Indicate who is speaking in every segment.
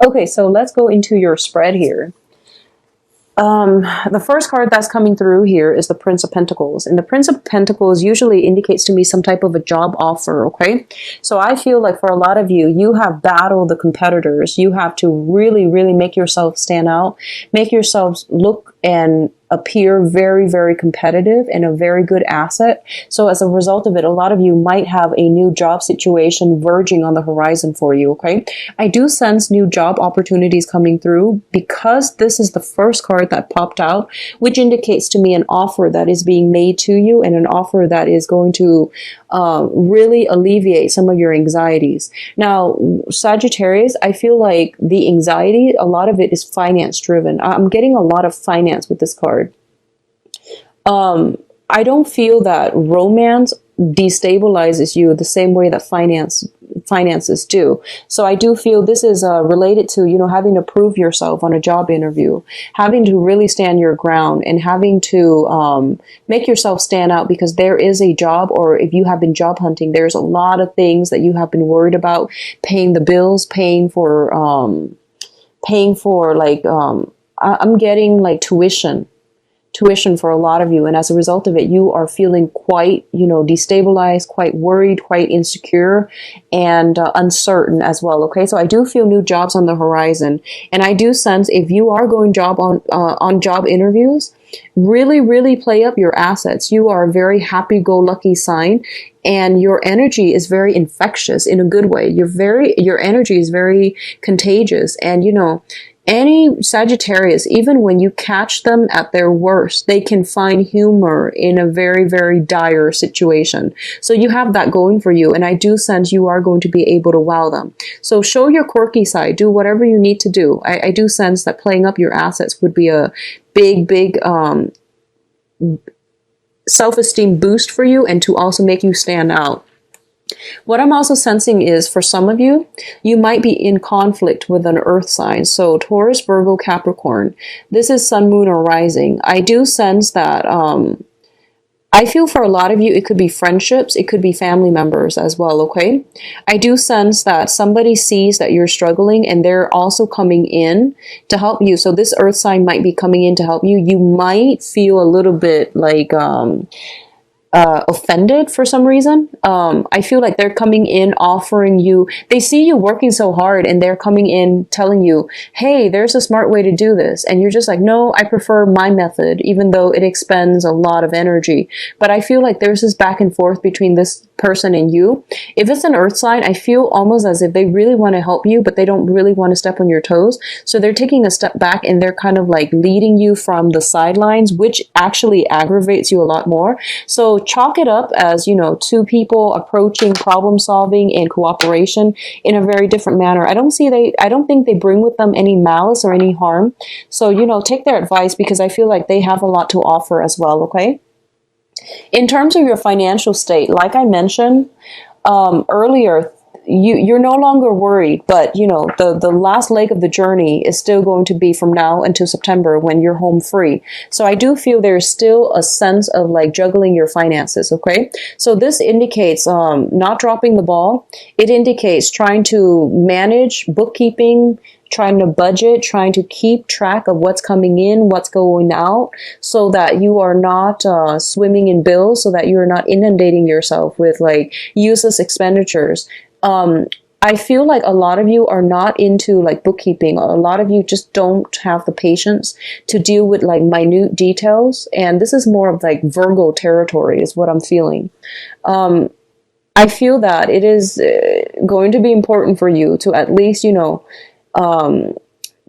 Speaker 1: Okay, so let's go into your spread here. The first card that's coming through here is the Prince of Pentacles. And the Prince of Pentacles usually indicates to me some type of a job offer, okay? So I feel like for a lot of you, you have battled the competitors. You have to really, really make yourself stand out, make yourselves look and appear very, very competitive and a very good asset. So as a result of it, a lot of you might have a new job situation verging on the horizon for you, okay? I do sense new job opportunities coming through because this is the first card that popped out, which indicates to me an offer that is being made to you and an offer that is going to really alleviate some of your anxieties. Now, Sagittarius, I feel like the anxiety, a lot of it is finance driven. I'm getting a lot of finance with this card. I don't feel that romance destabilizes you the same way that finances do. So I do feel this is related to, you know, having to prove yourself on a job interview, having to really stand your ground and having to make yourself stand out because there is a job, or if you have been job hunting, there's a lot of things that you have been worried about, paying the bills, paying for like, I'm getting like tuition for a lot of you. And as a result of it, you are feeling quite, you know, destabilized, quite worried, quite insecure and uncertain as well. Okay. So I do feel new jobs on the horizon. And I do sense if you are going on job interviews, really, really play up your assets. You are a very happy-go-lucky sign and your energy is very infectious in a good way. Your energy is very contagious. And, you know, any Sagittarius, even when you catch them at their worst, they can find humor in a very, very dire situation. So you have that going for you. And I do sense you are going to be able to wow them. So show your quirky side. Do whatever you need to do. I do sense that playing up your assets would be a big self-esteem boost for you and to also make you stand out. What I'm also sensing is for some of you, you might be in conflict with an earth sign. So Taurus, Virgo, Capricorn. This is sun, moon, or rising. I do sense that I feel for a lot of you, it could be friendships, it could be family members as well, okay? I do sense that somebody sees that you're struggling and they're also coming in to help you. So this earth sign might be coming in to help you. You might feel a little bit like offended for some reason. I feel like they're coming in offering you, they see you working so hard and they're coming in telling you, hey, there's a smart way to do this. And you're just like, no, I prefer my method, even though it expends a lot of energy. But I feel like there's this back and forth between this person and you. If it's an earth sign, I feel almost as if they really want to help you, but they don't really want to step on your toes. So they're taking a step back and they're kind of like leading you from the sidelines, which actually aggravates you a lot more. So chalk it up as, you know, two people approaching problem solving and cooperation in a very different manner. I don't think they bring with them any malice or any harm. So, you know, take their advice because I feel like they have a lot to offer as well. Okay. In terms of your financial state, like I mentioned earlier, you're no longer worried, but you know, the last leg of the journey is still going to be from now until September when you're home free. So I do feel there's still a sense of like juggling your finances. Okay. So this indicates, not dropping the ball. It indicates trying to manage bookkeeping, trying to budget, trying to keep track of what's coming in, what's going out, so that you are not swimming in bills, so that you're not inundating yourself with like useless expenditures. I feel like a lot of you are not into like bookkeeping. A lot of you just don't have the patience to deal with like minute details. And this is more of like Virgo territory is what I'm feeling. I feel that it is going to be important for you to at least, you know,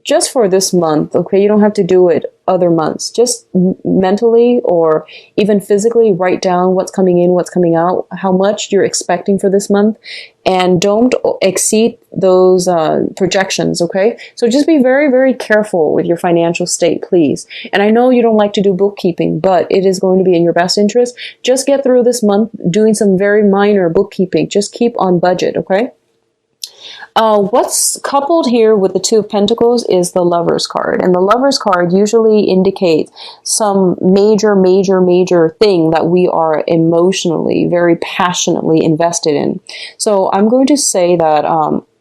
Speaker 1: just for this month, okay, you don't have to do it other months, just mentally or even physically write down what's coming in, what's coming out, how much you're expecting for this month, and don't exceed those projections, okay? So just be very, very careful with your financial state, please. And I know you don't like to do bookkeeping, but it is going to be in your best interest. Just get through this month doing some very minor bookkeeping. Just keep on budget, okay? What's coupled here with the Two of Pentacles is the Lover's card. And the Lover's card usually indicates some major thing that we are emotionally, very passionately invested in. So I'm going to say that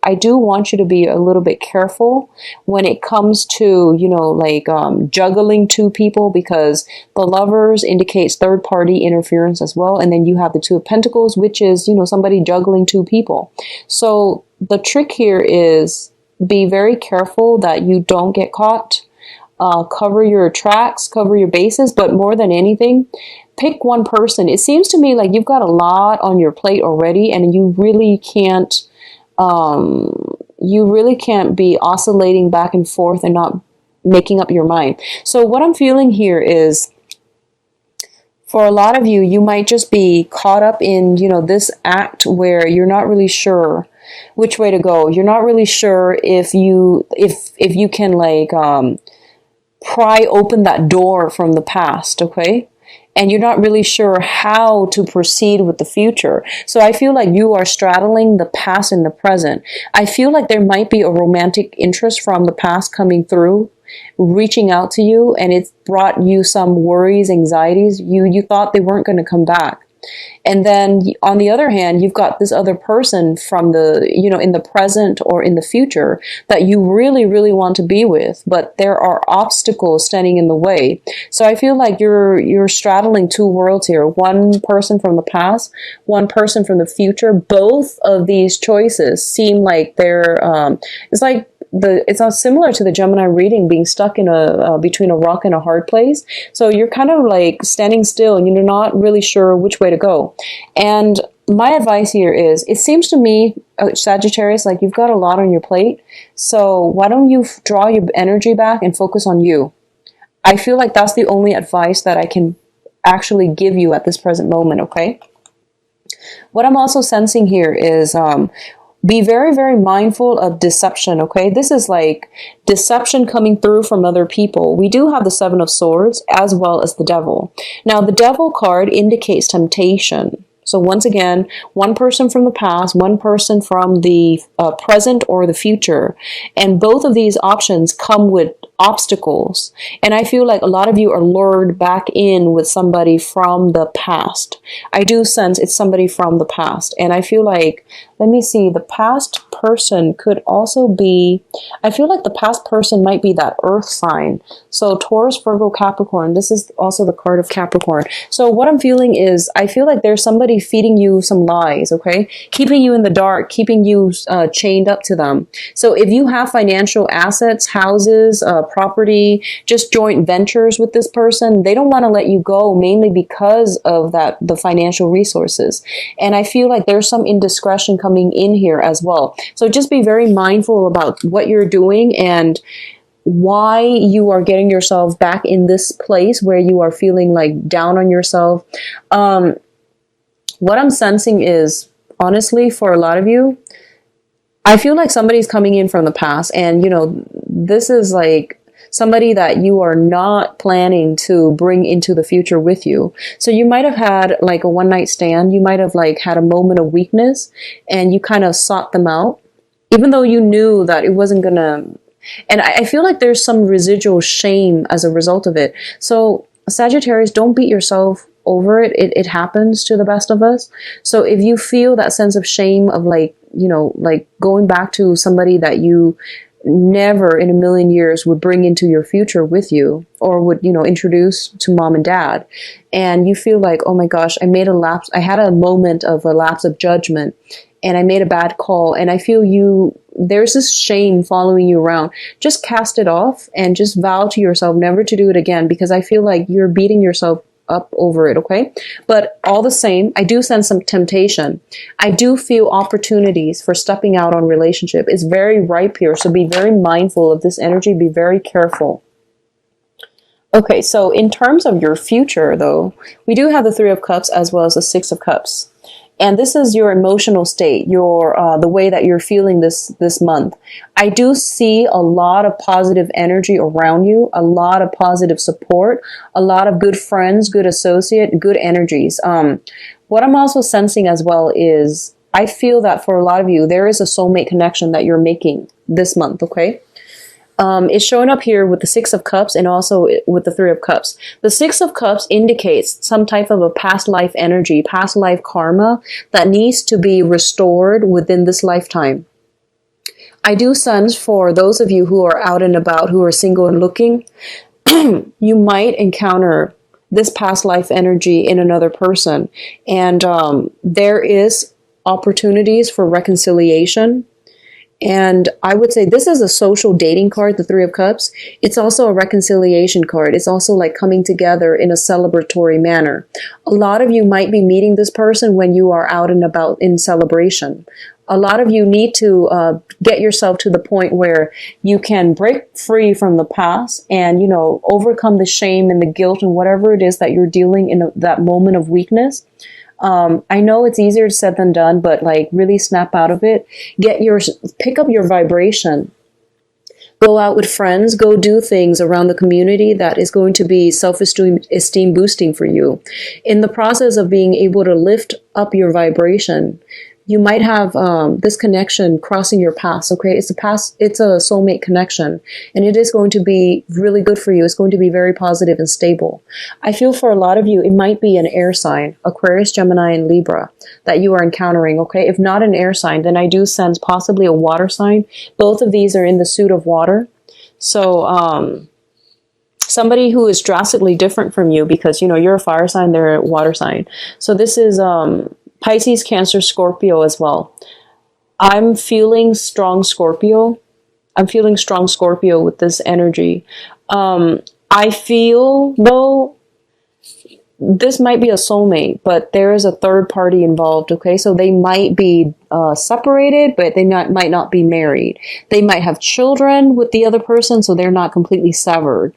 Speaker 1: I do want you to be a little bit careful when it comes to, juggling two people, because the Lovers indicates third party interference as well. And then you have the Two of Pentacles, which is, somebody juggling two people. So the trick here is be very careful that you don't get caught. Cover your tracks, cover your bases, but more than anything, pick one person. It seems to me like you've got a lot on your plate already, and you really can't be oscillating back and forth and not making up your mind. So what I'm feeling here is, for a lot of you, you might just be caught up in, this act where you're not really sure which way to go. You're not really sure if you can pry open that door from the past, okay? And you're not really sure how to proceed with the future. So I feel like you are straddling the past and the present. I feel like there might be a romantic interest from the past coming through, reaching out to you, and it's brought you some worries, anxieties. You thought they weren't going to come back. And then on the other hand, you've got this other person from the, in the present or in the future that you really, really want to be with, but there are obstacles standing in the way. So I feel like you're straddling two worlds here. One person from the past, one person from the future. Both of these choices seem like they're, it's not similar to the Gemini reading, being stuck in between a rock and a hard place. So you're kind of like standing still and you're not really sure which way to go. And my advice here is, it seems to me, Sagittarius, like you've got a lot on your plate. So why don't you draw your energy back and focus on you? I feel like that's the only advice that I can actually give you at this present moment, okay? What I'm also sensing here is, be very, very mindful of deception, okay? This is like deception coming through from other people. We do have the Seven of Swords as well as the Devil. Now, the Devil card indicates temptation. So once again, one person from the past, one person from the present or the future. And both of these options come with obstacles. And I feel like a lot of you are lured back in with somebody from the past. I do sense it's somebody from the past. And I feel like, let me see, the past person could also be, I feel like the past person might be that earth sign. So Taurus, Virgo, Capricorn, this is also the card of Capricorn. So what I'm feeling is, I feel like there's somebody feeding you some lies, okay? Keeping you in the dark, keeping you chained up to them. So if you have financial assets, houses, property, just joint ventures with this person, they don't want to let you go, mainly because of the financial resources. And I feel like there's some indiscretion coming in here as well. So just be very mindful about what you're doing and why you are getting yourself back in this place where you are feeling like down on yourself. What I'm sensing is, honestly, for a lot of you, I feel like somebody's coming in from the past, and this is like somebody that you are not planning to bring into the future with you. So you might have had like a one night stand. You might have like had a moment of weakness and you kind of sought them out, even though you knew that it wasn't gonna. And I feel like there's some residual shame as a result of it. So Sagittarius, don't beat yourself over it. It happens to the best of us. So if you feel that sense of shame of like going back to somebody that you never in a million years would bring into your future with you, or would, introduce to mom and dad, and you feel like, oh my gosh, I had a moment of a lapse of judgment and I made a bad call, and I feel there's this shame following you around. Just cast it off and just vow to yourself never to do it again, because I feel like you're beating yourself up over it, okay? But all the same, I do sense some temptation. I do feel opportunities for stepping out on relationship. It's very ripe here, so be very mindful of this energy. Be very careful. Okay, so in terms of your future, though, we do have the Three of Cups as well as the Six of Cups. And this is your emotional state, the way that you're feeling this month. I do see a lot of positive energy around you, a lot of positive support, a lot of good friends, good associate, good energies. What I'm also sensing as well is, I feel that for a lot of you, there is a soulmate connection that you're making this month, okay? It's showing up here with the Six of Cups and also with the Three of Cups. The Six of Cups indicates some type of a past life energy, past life karma that needs to be restored within this lifetime. I do sense for those of you who are out and about, who are single and looking, you might encounter this past life energy in another person. And there is opportunities for reconciliation. And I would say this is a social dating card, the Three of Cups. It's also a reconciliation card. It's also like coming together in a celebratory manner. A lot of you might be meeting this person when you are out and about in celebration. A lot of you need to get yourself to the point where you can break free from the past and, you know, overcome the shame and the guilt and whatever it is that you're dealing in that moment of weakness. I know it's easier said than done, but like really snap out of it. Pick up your vibration. Go out with friends, go do things around the community that is going to be self-esteem boosting for you. In the process of being able to lift up your vibration, you might have this connection crossing your paths, okay? It's a soulmate connection, and it is going to be really good for you. It's going to be very positive and stable. I feel for a lot of you, it might be an air sign, Aquarius, Gemini, and Libra, that you are encountering, okay? If not an air sign, then I do sense possibly a water sign. Both of these are in the suit of water. So, somebody who is drastically different from you because, you know, you're a fire sign, they're a water sign. So this is Pisces, Cancer, Scorpio as well. I'm feeling strong Scorpio. I'm feeling strong Scorpio with this energy. I feel, though, this might be a soulmate, but there is a third party involved, okay? So they might be separated, but they might not be married. They might have children with the other person, so they're not completely severed.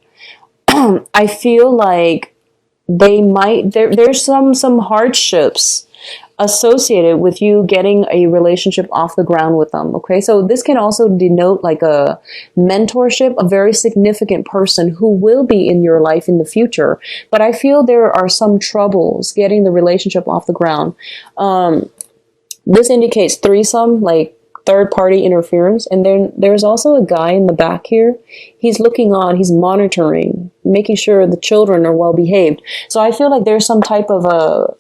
Speaker 1: I feel like there's some hardships associated with you getting a relationship off the ground with them, okay? So this can also denote like a mentorship, a very significant person who will be in your life in the future. But I feel there are some troubles getting the relationship off the ground. This indicates threesome, like third party interference. And then there's also a guy in the back here. He's looking on, he's monitoring, making sure the children are well behaved. So I feel like there's some type of a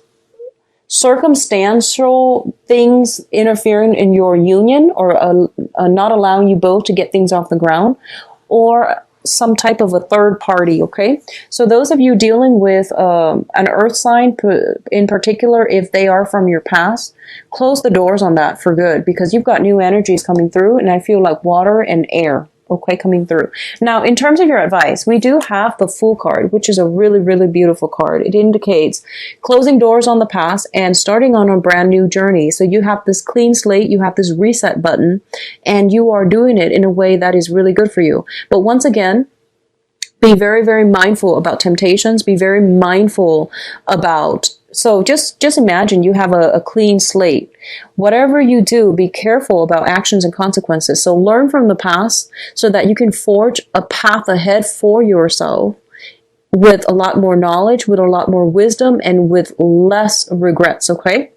Speaker 1: circumstantial things interfering in your union, or not allowing you both to get things off the ground, or some type of a third party, okay? So those of you dealing with an earth sign in particular, if they are from your past, close the doors on that for good, because you've got new energies coming through, and I feel like water and air, okay, coming through. Now, in terms of your advice, we do have the Fool card, which is a really, really beautiful card. It indicates closing doors on the past and starting on a brand new journey. So you have this clean slate, you have this reset button, and you are doing it in a way that is really good for you. But once again, be very, very mindful about temptations. Be very mindful about... So just imagine you have a clean slate. Whatever you do, be careful about actions and consequences. So learn from the past so that you can forge a path ahead for yourself with a lot more knowledge, with a lot more wisdom, and with less regrets, okay?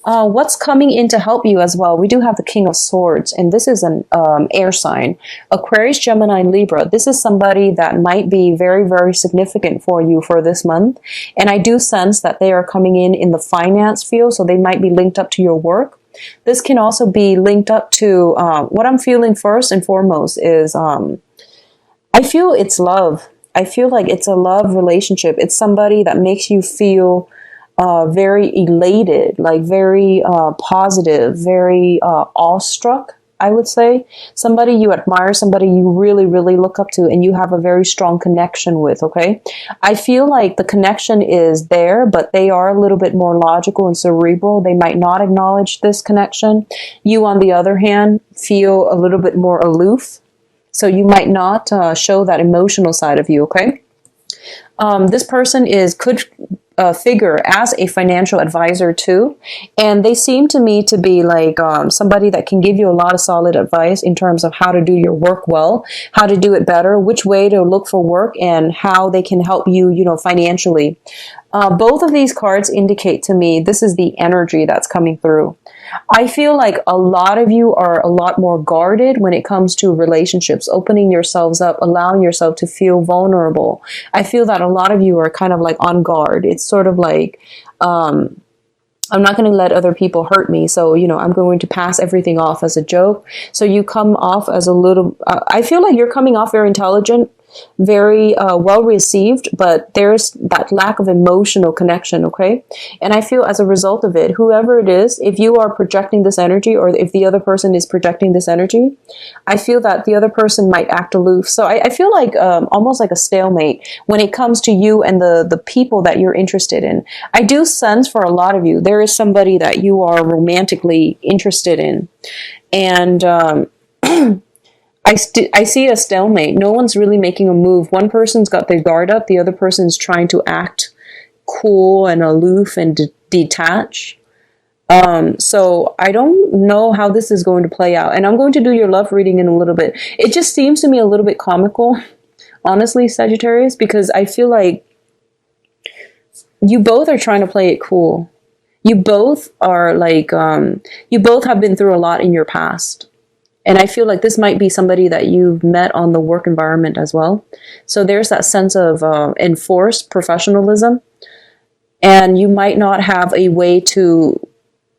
Speaker 1: What's coming in to help you as well? We do have the King of Swords, and this is an air sign. Aquarius, Gemini, Libra. This is somebody that might be very, very significant for you for this month. And I do sense that they are coming in the finance field, so they might be linked up to your work. This can also be linked up to what I'm feeling first and foremost is I feel it's love. I feel like it's a love relationship. It's somebody that makes you feel very elated, like very positive, very awestruck, I would say. Somebody you admire, somebody you really, really look up to, and you have a very strong connection with, okay? I feel like the connection is there, but they are a little bit more logical and cerebral. They might not acknowledge this connection. You, on the other hand, feel a little bit more aloof, so you might not show that emotional side of you, okay? This person could figure as a financial advisor too, and they seem to me to be like somebody that can give you a lot of solid advice in terms of how to do your work well, how to do it better, which way to look for work, and how they can help you, you know, financially. Both of these cards indicate to me this is the energy that's coming through. I feel like a lot of you are a lot more guarded when it comes to relationships, opening yourselves up, allowing yourself to feel vulnerable. I feel that a lot of you are kind of like on guard. It's sort of like I'm not going to let other people hurt me. So, I'm going to pass everything off as a joke. So you come off as a little, I feel like you're coming off very intelligent, very well received, but there's that lack of emotional connection, okay? And I feel as a result of it, whoever it is, if you are projecting this energy or if the other person is projecting this energy, I feel that the other person might act aloof. So I feel like almost like a stalemate when it comes to you and the people that you're interested in. I do sense for a lot of you, there is somebody that you are romantically interested in. And I see a stalemate. No one's really making a move. One person's got their guard up. The other person's trying to act cool and aloof and detach. So I don't know how this is going to play out. And I'm going to do your love reading in a little bit. It just seems to me a little bit comical, honestly, Sagittarius, because I feel like you both are trying to play it cool. You both are like, you both have been through a lot in your past. And I feel like this might be somebody that you've met on the work environment as well. So there's that sense of enforced professionalism. And you might not have a way to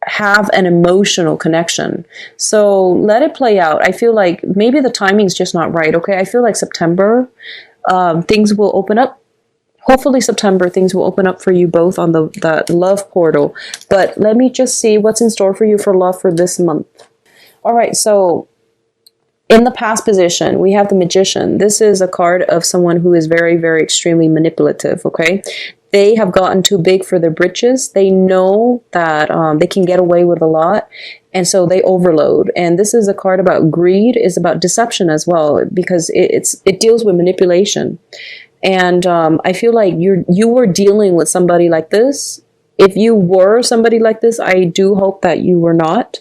Speaker 1: have an emotional connection. So let it play out. I feel like maybe the timing's just not right, okay? I feel like September, things will open up. Hopefully September, things will open up for you both on the love portal. But let me just see what's in store for you for love for this month. All right, so in the past position, we have the Magician. This is a card of someone who is very, very extremely manipulative, okay? They have gotten too big for their britches. They know that they can get away with a lot, and so they overload. And this is a card about greed, is about deception as well, because it deals with manipulation. And I feel like you were dealing with somebody like this. If you were somebody like this, I do hope that you were not.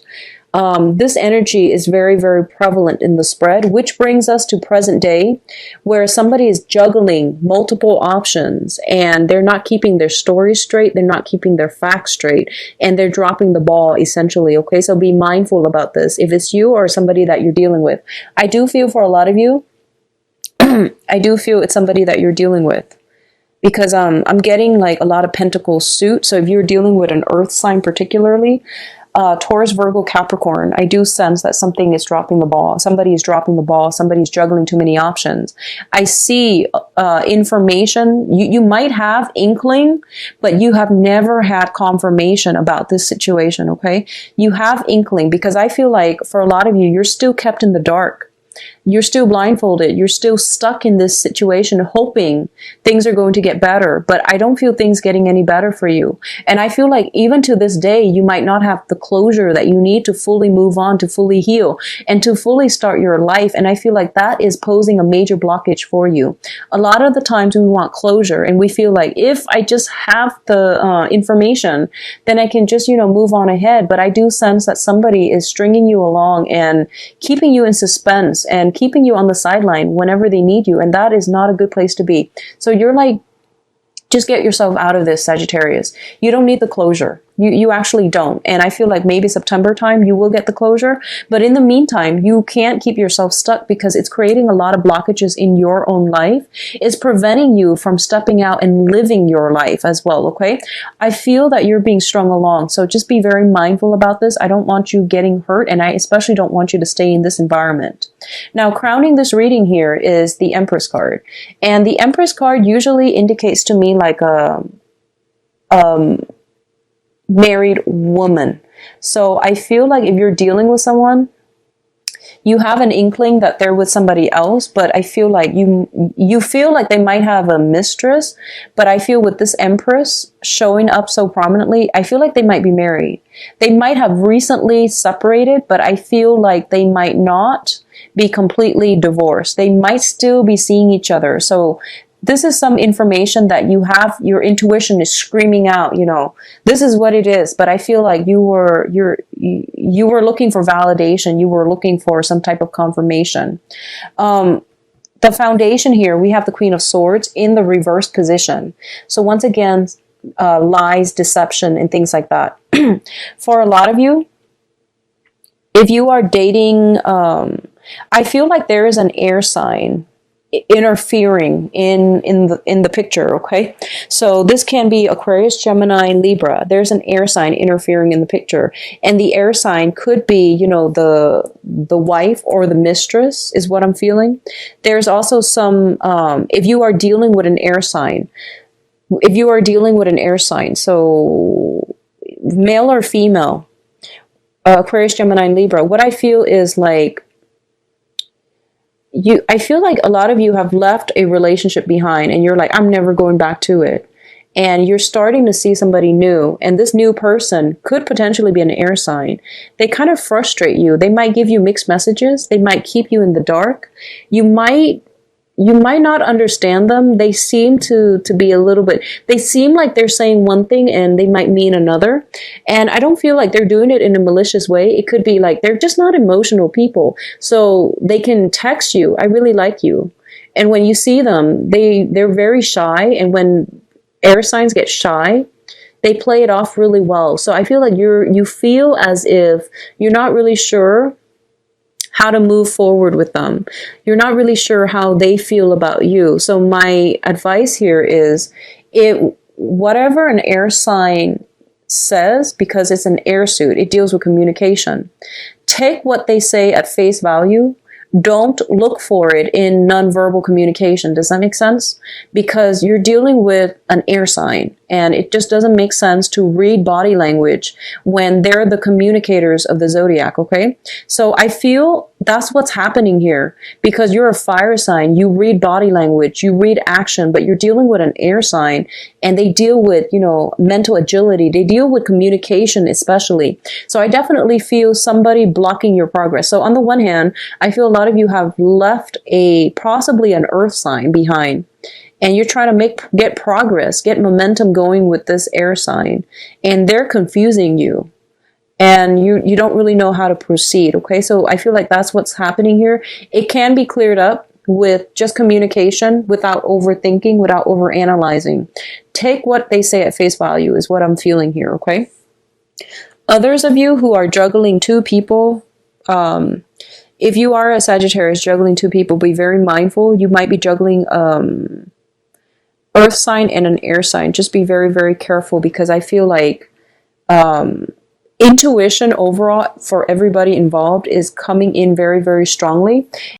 Speaker 1: This energy is very, very prevalent in the spread, which brings us to present day, where somebody is juggling multiple options and they're not keeping their story straight, they're not keeping their facts straight, and they're dropping the ball essentially, okay? So be mindful about this. If it's you or somebody that you're dealing with, I do feel for a lot of you, I do feel it's somebody that you're dealing with. Because I'm getting like a lot of pentacles suit. So if you're dealing with an earth sign particularly, Taurus, Virgo, Capricorn, I do sense that something is dropping the ball. Somebody is dropping the ball. Somebody's juggling too many options. I see information. You might have inkling, but you have never had confirmation about this situation, okay? You have inkling because I feel like for a lot of you, you're still kept in the dark. You're still blindfolded. You're still stuck in this situation hoping things are going to get better. But I don't feel things getting any better for you. And I feel like even to this day, you might not have the closure that you need to fully move on, to fully heal, and to fully start your life. And I feel like that is posing a major blockage for you. A lot of the times we want closure and we feel like if I just have the information, then I can just, move on ahead. But I do sense that somebody is stringing you along and keeping you in suspense and keeping you on the sideline whenever they need you. And that is not a good place to be. So you're like, just get yourself out of this, Sagittarius. You don't need the closure. You actually don't. And I feel like maybe September time you will get the closure. But in the meantime, you can't keep yourself stuck because it's creating a lot of blockages in your own life. It's preventing you from stepping out and living your life as well, okay? I feel that you're being strung along. So just be very mindful about this. I don't want you getting hurt, and I especially don't want you to stay in this environment. Now, crowning this reading here is the Empress card. And the Empress card usually indicates to me like a married woman. So I feel like if you're dealing with someone, you have an inkling that they're with somebody else, but I feel like you feel like they might have a mistress, but I feel with this Empress showing up so prominently, I feel like they might be married. They might have recently separated, but I feel like they might not be completely divorced. They might still be seeing each other. So this is some information that you have, your intuition is screaming out, this is what it is. But I feel like you were looking for validation. You were looking for some type of confirmation. The foundation here, we have the Queen of Swords in the reversed position. So once again, lies, deception, and things like that. For a lot of you, if you are dating, I feel like there is an air sign interfering in the picture. Okay, so this can be Aquarius, Gemini, Libra. There's an air sign interfering in the picture, and the air sign could be, you know, the wife or the mistress is what I'm feeling. There's also some if you are dealing with an air sign, so male or female, Aquarius, Gemini, and Libra, what I feel is like, I feel like a lot of you have left a relationship behind and you're like, I'm never going back to it. And you're starting to see somebody new. And this new person could potentially be an air sign. They kind of frustrate you. They might give you mixed messages. They might keep you in the dark. You might not understand them. They seem to be a little bit, they seem like they're saying one thing and they might mean another. And I don't feel like they're doing it in a malicious way. It could be like, they're just not emotional people. So they can text you, I really like you. And when you see them, they're very shy. And when air signs get shy, they play it off really well. So I feel like you feel as if you're not really sure how to move forward with them. You're not really sure how they feel about you. So my advice here is, whatever an air sign says, because it's an air suit, it deals with communication. Take what they say at face value. Don't look for it in nonverbal communication. Does that make sense? Because you're dealing with an air sign, and it just doesn't make sense to read body language when they're the communicators of the zodiac, okay? So I feel that's what's happening here, because you're a fire sign. You read body language, you read action, but you're dealing with an air sign, and they deal with, you know, mental agility. They deal with communication especially. So I definitely feel somebody blocking your progress. So on the one hand, I feel a lot of you have left possibly an earth sign behind, and you're trying to get progress, get momentum going with this air sign, and they're confusing you, and you don't really know how to proceed. Okay, so I feel like that's what's happening here. It can be cleared up with just communication, without overthinking, without overanalyzing. Take what they say at face value is what I'm feeling here. Okay, others of you who are juggling two people, if you are a Sagittarius juggling two people, be very mindful. You might be juggling earth sign and an air sign. Just be very, very careful, because I feel like intuition overall for everybody involved is coming in very, very strongly.